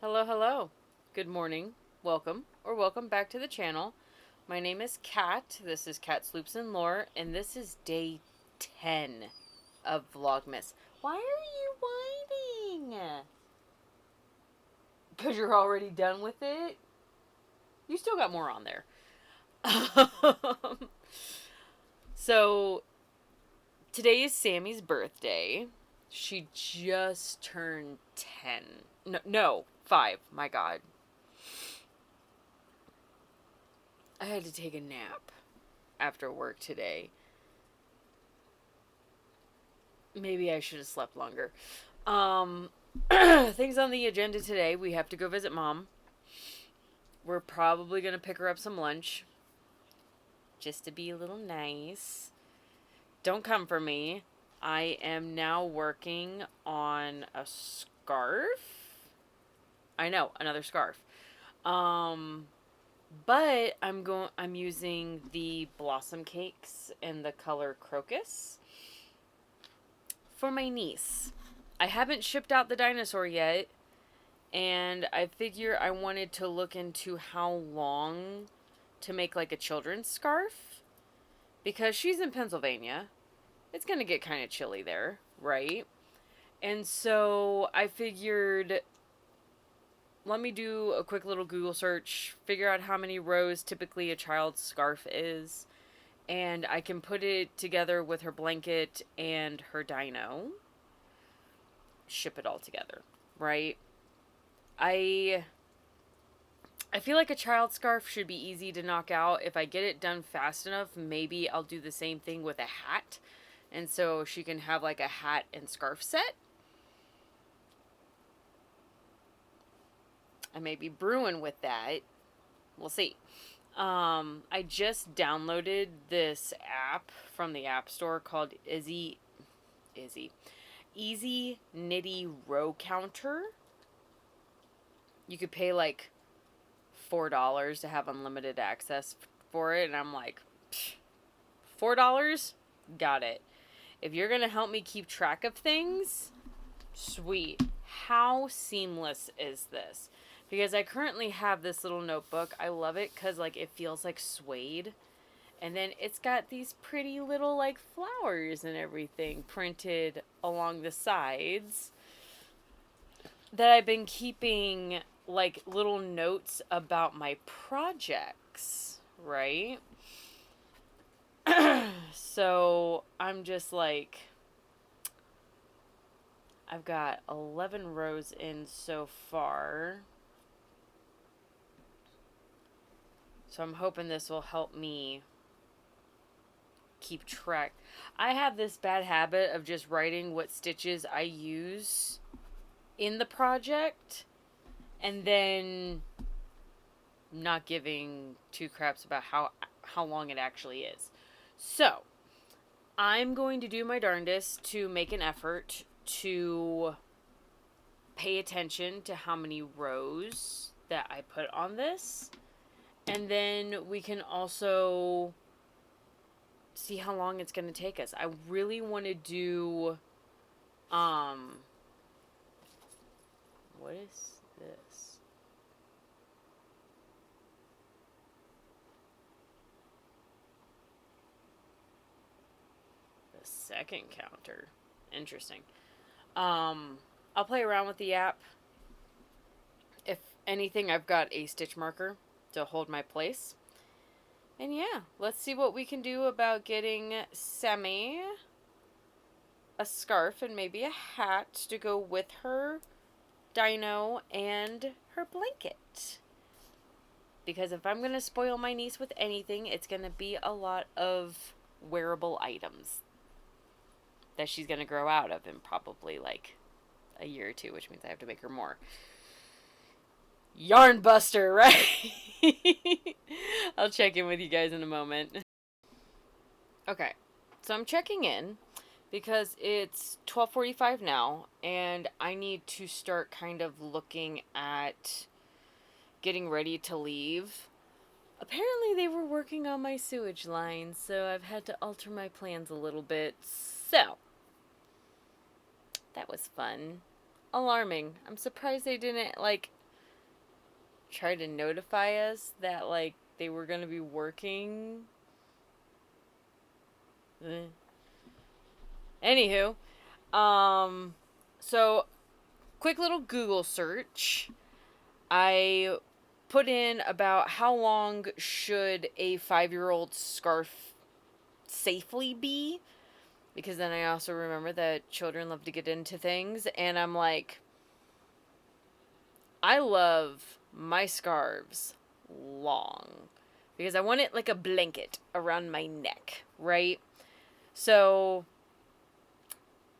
Hello, hello. Good morning. Welcome or welcome back to the channel. My name is Kat. This is Kat Sloops and Lore, and this is day 10 of Vlogmas. Why are you whining? Because you're already done with it? You still got more on there. So, today is Sammie's birthday. She just turned 10. No, 5. My God. I had to take a nap after work today. Maybe I should have slept longer. Things on the agenda today. We have to go visit Mom. We're probably going to pick her up some lunch. Just to be a little nice. Don't come for me. I am now working on a scarf. I know, another scarf. But I'm using the Blossom Cakes in the color Crocus for my niece. I haven't shipped out the dinosaur yet, and I figure I wanted to look into how long to make like a children's scarf, because she's in Pennsylvania. It's going to get kind of chilly there, right? And so I figured, let me do a quick little Google search, figure out how many rows typically a child's scarf is, and I can put it together with her blanket and her dino. Ship it all together, right? I feel like a child scarf should be easy to knock out. If I get it done fast enough, maybe I'll do the same thing with a hat. And so she can have like a hat and scarf set. I may be brewing with that. We'll see. I just downloaded this app from the App Store called Easy Nitty Row Counter. You could pay like $4 to have unlimited access for it, and I'm like, $4? Got it. If you're gonna help me keep track of things, sweet. How seamless is this? Because I currently have this little notebook. I love it because like it feels like suede. And then it's got these pretty little like flowers and everything printed along the sides that I've been keeping like little notes about my projects, right? So I'm just like, I've got 11 rows in so far. So I'm hoping this will help me keep track. I have this bad habit of just writing what stitches I use in the project and then not giving two craps about how long it actually is. So, I'm going to do my darndest to make an effort to pay attention to how many rows that I put on this. And then we can also see how long it's going to take us. I really want to do, what is this? The second counter. Interesting. I'll play around with the app. If anything, I've got a stitch marker to hold my place. And yeah, let's see what we can do about getting Sammie a scarf and maybe a hat to go with her dino and her blanket. Because if I'm going to spoil my niece with anything, it's going to be a lot of wearable items that she's going to grow out of in probably like a year or two, which means I have to make her more. Yarn buster, right? I'll check in with you guys in a moment. Okay, so I'm checking in because it's 12:45 now, and I need to start kind of looking at getting ready to leave. Apparently they were working on my sewage line, so I've had to alter my plans a little bit. So, that was fun. Alarming. I'm surprised they didn't, like, tried to notify us that, like, they were going to be working. Anywho, so quick little Google search. I put in about how long should a 5-year-old scarf safely be, because then I also remember that children love to get into things, and I'm like, I love my scarves long because I want it like a blanket around my neck, right? So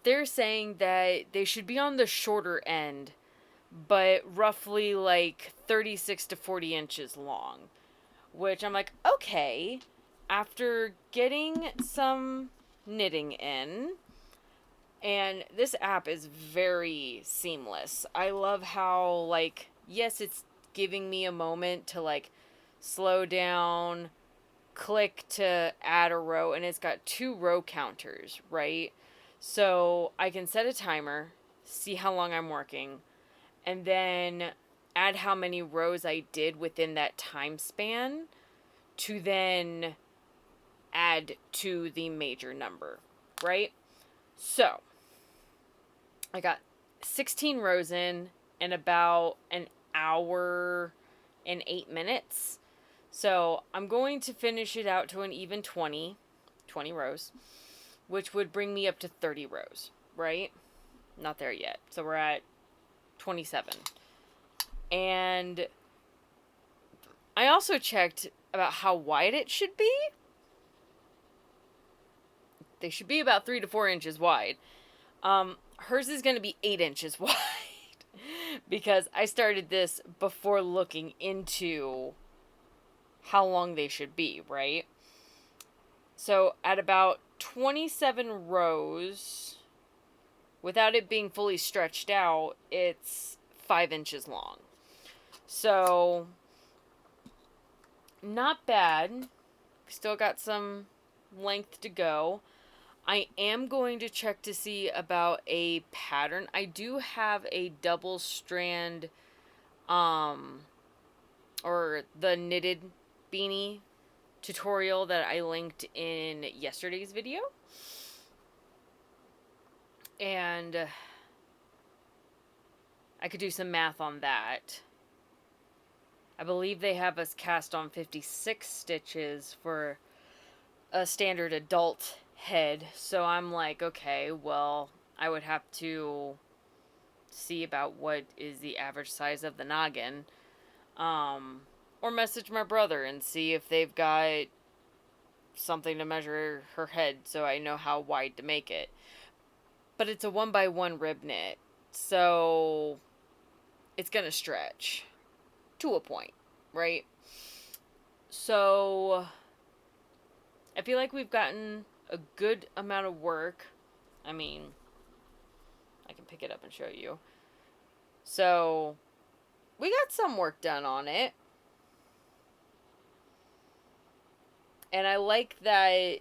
they're saying that they should be on the shorter end, but roughly like 36 to 40 inches long, which I'm like, okay, after getting some knitting in, and this app is very seamless. I love how, like, yes, it's giving me a moment to, like, slow down, click to add a row, and it's got 2 row counters, right? So I can set a timer, see how long I'm working, and then add how many rows I did within that time span to then add to the major number, right? So I got 16 rows in about an hour and 8 minutes. So I'm going to finish it out to an even 20 rows, which would bring me up to 30 rows, right? Not there yet. So we're at 27. And I also checked about how wide it should be. They should be about 3 to 4 inches wide. Hers is going to be 8 inches wide because I started this before looking into how long they should be, right? So at about 27 rows, without it being fully stretched out, it's 5 inches long. So not bad. Still got some length to go. I am going to check to see about a pattern. I do have a double strand, or the knitted beanie tutorial that I linked in yesterday's video. And I could do some math on that. I believe they have us cast on 56 stitches for a standard adult head. So I'm like, okay, well, I would have to see about what is the average size of the noggin. Or message my brother and see if they've got something to measure her head so I know how wide to make it. But it's a 1x1 rib knit, so it's gonna stretch to a point, right? So I feel like we've gotten a good amount of work. I mean, I can pick it up and show you. So we got some work done on it. And I like that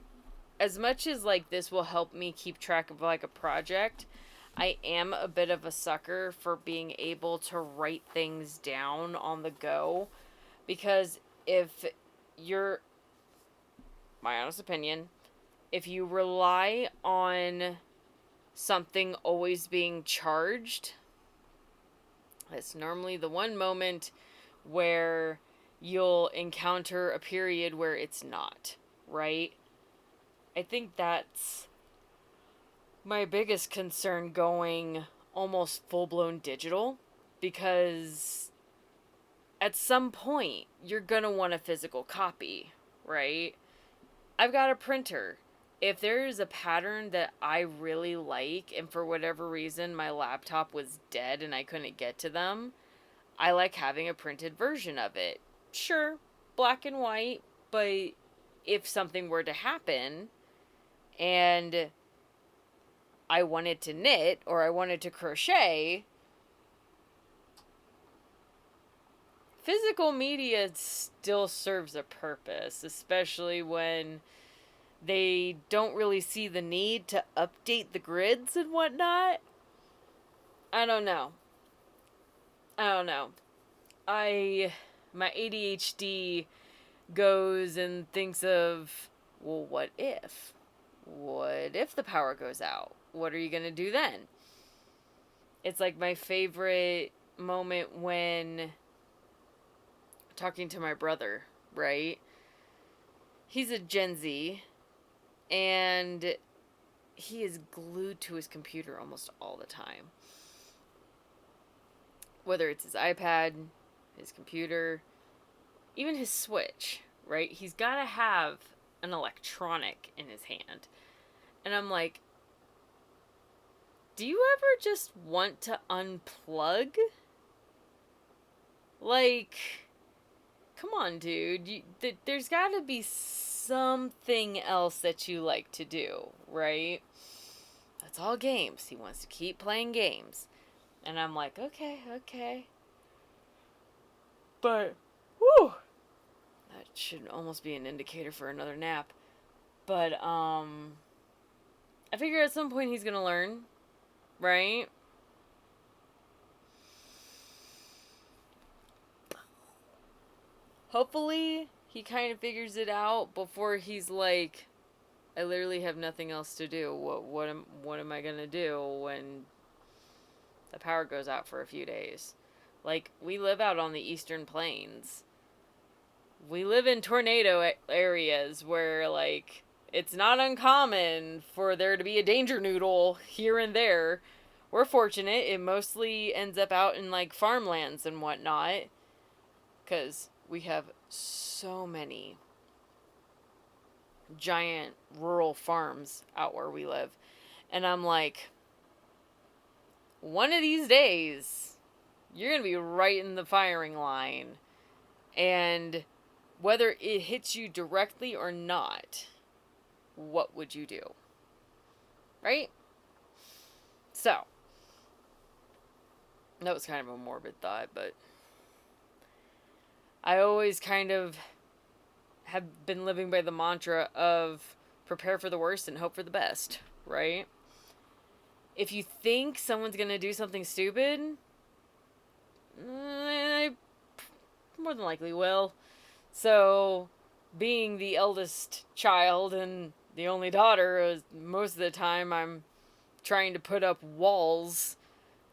as much as, like, this will help me keep track of, like, a project, I am a bit of a sucker for being able to write things down on the go. Because if you're, my honest opinion, if you rely on something always being charged, it's normally the one moment where you'll encounter a period where it's not, right? I think that's my biggest concern going almost full-blown digital, because at some point you're gonna want a physical copy, right? I've got a printer. If there is a pattern that I really like and for whatever reason my laptop was dead and I couldn't get to them, I like having a printed version of it. Sure, black and white, but if something were to happen and I wanted to knit or I wanted to crochet, physical media still serves a purpose, especially when they don't really see the need to update the grids and whatnot. I don't know. my ADHD goes and thinks of, well, what if? What if the power goes out? What are you going to do then? It's like my favorite moment when talking to my brother, right? He's a Gen Z, and he is glued to his computer almost all the time. Whether it's his iPad, his computer, even his Switch, right? He's got to have an electronic in his hand. And I'm like, do you ever just want to unplug? Like, come on, dude. There's got to be something else that you like to do, right? That's all games. He wants to keep playing games. And I'm like, okay. But, whew, that should almost be an indicator for another nap. But, I figure at some point he's gonna learn, right? Hopefully, he kind of figures it out before he's like, I literally have nothing else to do. What am I gonna do when the power goes out for a few days? Like, we live out on the Eastern Plains. We live in tornado areas where, like, it's not uncommon for there to be a danger noodle here and there. We're fortunate. It mostly ends up out in, like, farmlands and whatnot. Because we have so many giant rural farms out where we live. And I'm like, one of these days, you're going to be right in the firing line. And whether it hits you directly or not, what would you do? Right? So, that was kind of a morbid thought, but I always kind of have been living by the mantra of prepare for the worst and hope for the best, right? If you think someone's going to do something stupid, they more than likely will. So, being the eldest child and the only daughter, most of the time I'm trying to put up walls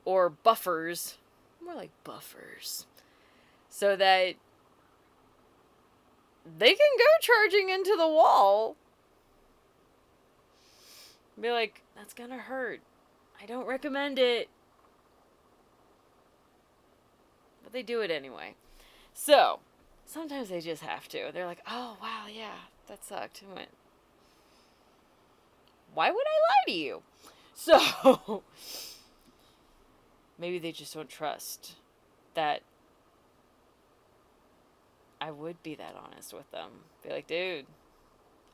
or buffers, more like buffers, so that they can go charging into the wall. Be like, that's gonna hurt. I don't recommend it. But they do it anyway. So, sometimes they just have to. They're like, oh, wow, yeah, that sucked. I went, why would I lie to you? So, maybe they just don't trust that I would be that honest with them. Be like, dude,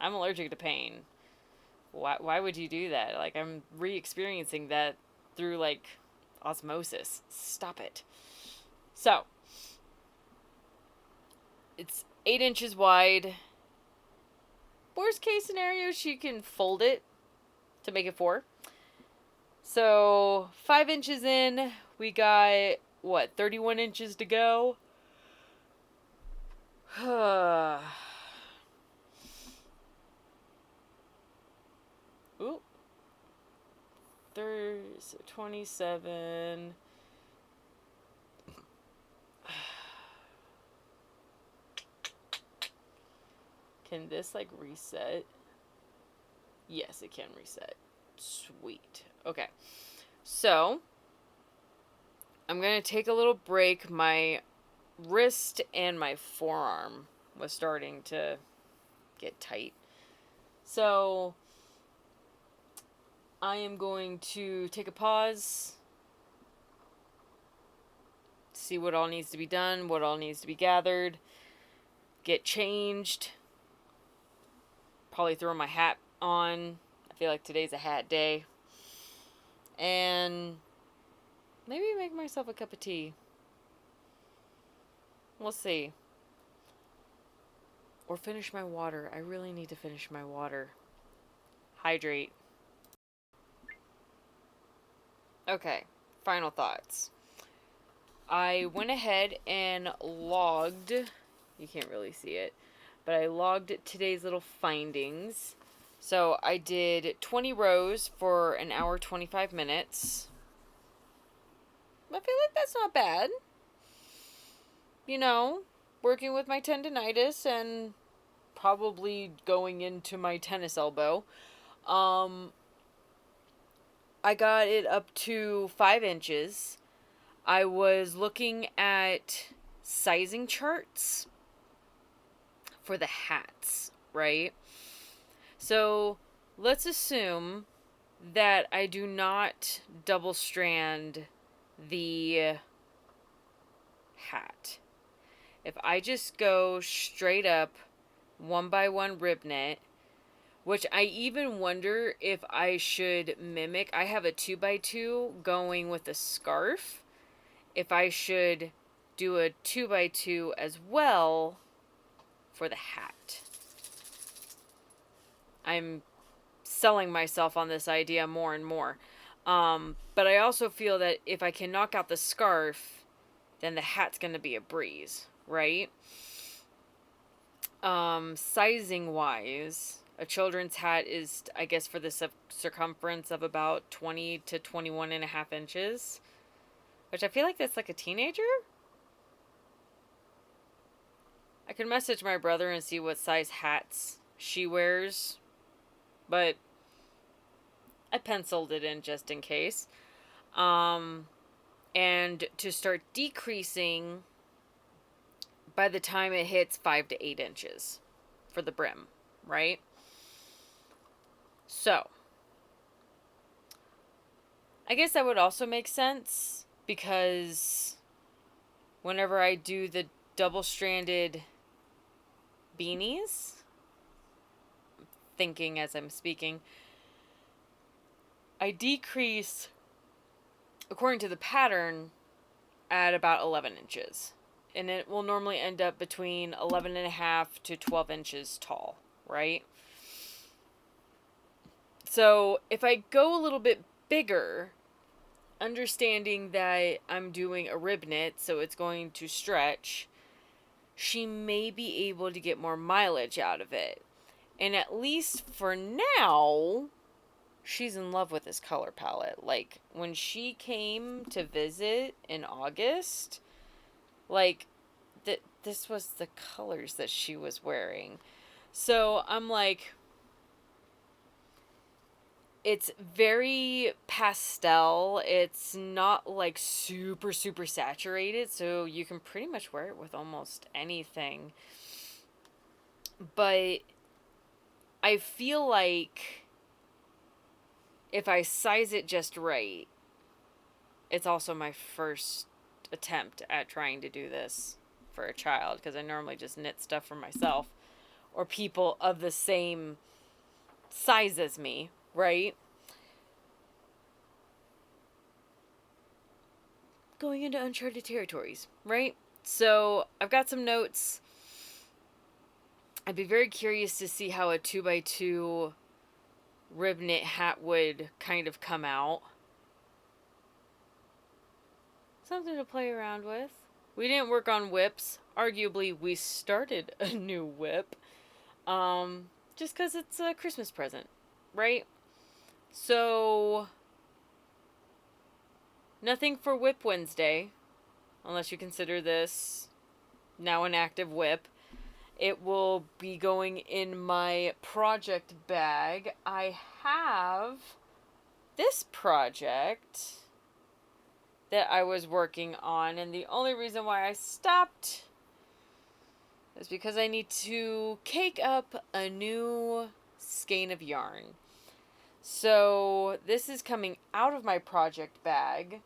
I'm allergic to pain. Why would you do that? Like, I'm re-experiencing that through, like, osmosis. Stop it. So, it's 8 inches wide. Worst case scenario, she can fold it to make it 4. So, 5 inches in, we got, 31 inches to go? Ooh. 27. Can this, like, reset? Yes, it can reset. Sweet. Okay. So, I'm going to take a little break. My wrist and my forearm was starting to get tight. So, I am going to take a pause, see what all needs to be done, what all needs to be gathered, get changed, probably throw my hat on. I feel like today's a hat day. And maybe make myself a cup of tea. We'll see. Or finish my water. I really need to finish my water. Hydrate. Okay, final thoughts. I went ahead and logged, you can't really see it, but I logged today's little findings. So I did 20 rows for an hour 25 minutes. I feel like that's not bad. You know, working with my tendonitis and probably going into my tennis elbow. I got it up to 5 inches. I was looking at sizing charts for the hats, right? So let's assume that I do not double strand the hat. If I just go straight up 1x1 rib knit, which I even wonder if I should mimic. I have a 2x2 going with a scarf. If I should do a 2x2 as well for the hat. I'm selling myself on this idea more and more. But I also feel that if I can knock out the scarf, then the hat's going to be a breeze, right? Sizing wise, a children's hat is, I guess, for the circumference of about 20 to 21 and a half inches, which I feel like that's like a teenager. I could message my brother and see what size hats she wears, but I penciled it in just in case. And to start decreasing by the time it hits 5 to 8 inches for the brim, right? So, I guess that would also make sense because whenever I do the double-stranded beanies, thinking as I'm speaking, I decrease, according to the pattern, at about 11 inches. And it will normally end up between 11 and a half to 12 inches tall, right? So if I go a little bit bigger, understanding that I'm doing a rib knit, so it's going to stretch, she may be able to get more mileage out of it. And at least for now, she's in love with this color palette. Like, when she came to visit in August, like, this was the colors that she was wearing. So I'm like, it's very pastel. It's not like super, super saturated. So you can pretty much wear it with almost anything. But I feel like if I size it just right, it's also my first attempt at trying to do this for a child, because I normally just knit stuff for myself or people of the same size as me, right? Going into uncharted territories, right? So I've got some notes. I'd be very curious to see how a 2x2 rib knit hat would kind of come out. Something to play around with. We didn't work on WIPs. Arguably, we started a new WIP. Just because it's a Christmas present, right? So, nothing for WIP Wednesday, unless you consider this now an active WIP. It will be going in my project bag. I have this project that I was working on, and the only reason why I stopped is because I need to cake up a new skein of yarn. So this is coming out of my project bag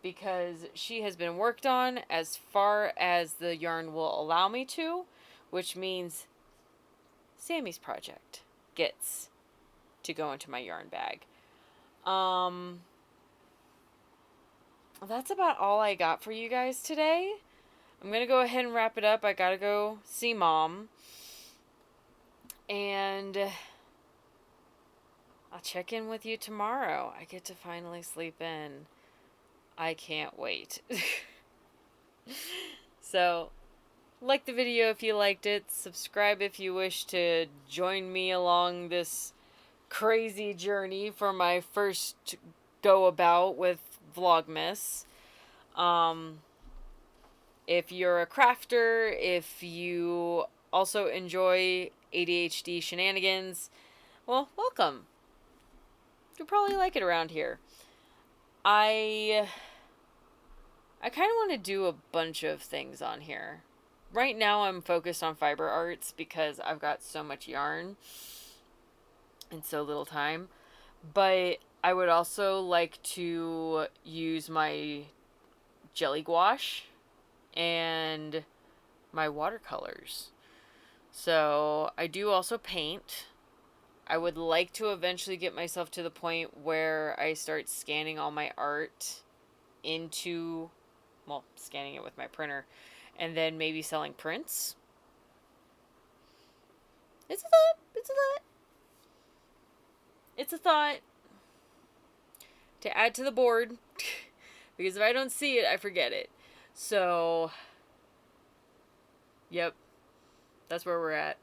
because she has been worked on as far as the yarn will allow me to, which means Sammie's project gets to go into my yarn bag. That's about all I got for you guys today. I'm going to go ahead and wrap it up. I got to go see Mom. And I'll check in with you tomorrow. I get to finally sleep in. I can't wait. So, like the video if you liked it. Subscribe if you wish to join me along this crazy journey for my first go about with Vlogmas. If you're a crafter, if you also enjoy ADHD shenanigans, well, welcome. You'll probably like it around here. I kind of want to do a bunch of things on here. Right now I'm focused on fiber arts because I've got so much yarn and so little time. But I would also like to use my jelly gouache and my watercolors. So I do also paint. I would like to eventually get myself to the point where I start scanning all my art into, well, scanning it with my printer, and then maybe selling prints. It's a thought. It's a thought. It's a thought to add to the board. Because if I don't see it, I forget it. So, yep. That's where we're at.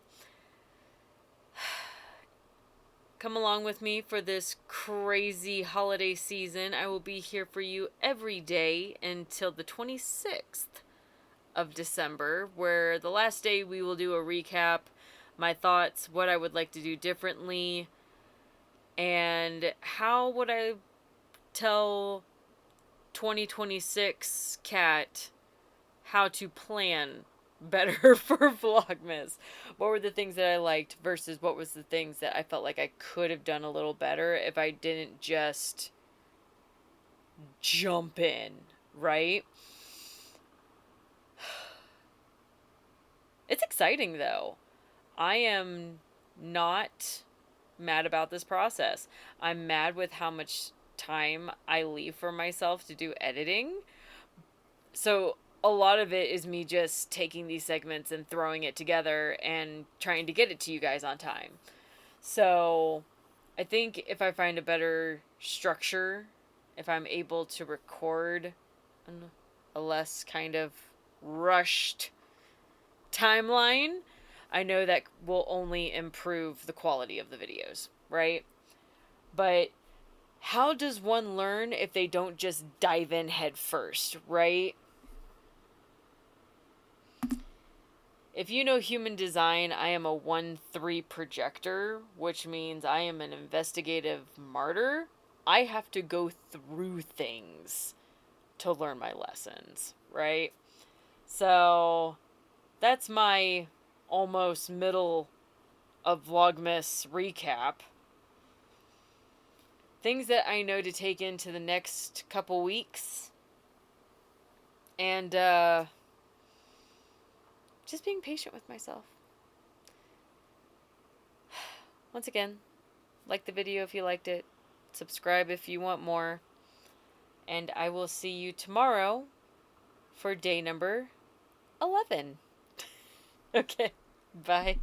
Come along with me for this crazy holiday season. I will be here for you every day until the 26th of December, where the last day we will do a recap, my thoughts, what I would like to do differently, and how would I tell 2026 Kat how to plan better for Vlogmas. What were the things that I liked versus what was the things that I felt like I could have done a little better if I didn't just jump in, right? It's exciting though. I am not mad about this process. I'm mad with how much time I leave for myself to do editing. So a lot of it is me just taking these segments and throwing it together and trying to get it to you guys on time. So I think if I find a better structure, if I'm able to record a less kind of rushed timeline, I know that will only improve the quality of the videos, right? But how does one learn if they don't just dive in head first, right? If you know human design, I am a 1-3 projector, which means I am an investigative martyr. I have to go through things to learn my lessons, right? So that's my almost middle of Vlogmas recap. Things that I know to take into the next couple weeks. And just being patient with myself. Once again, like the video if you liked it. Subscribe if you want more. And I will see you tomorrow for day number 11. Okay, bye.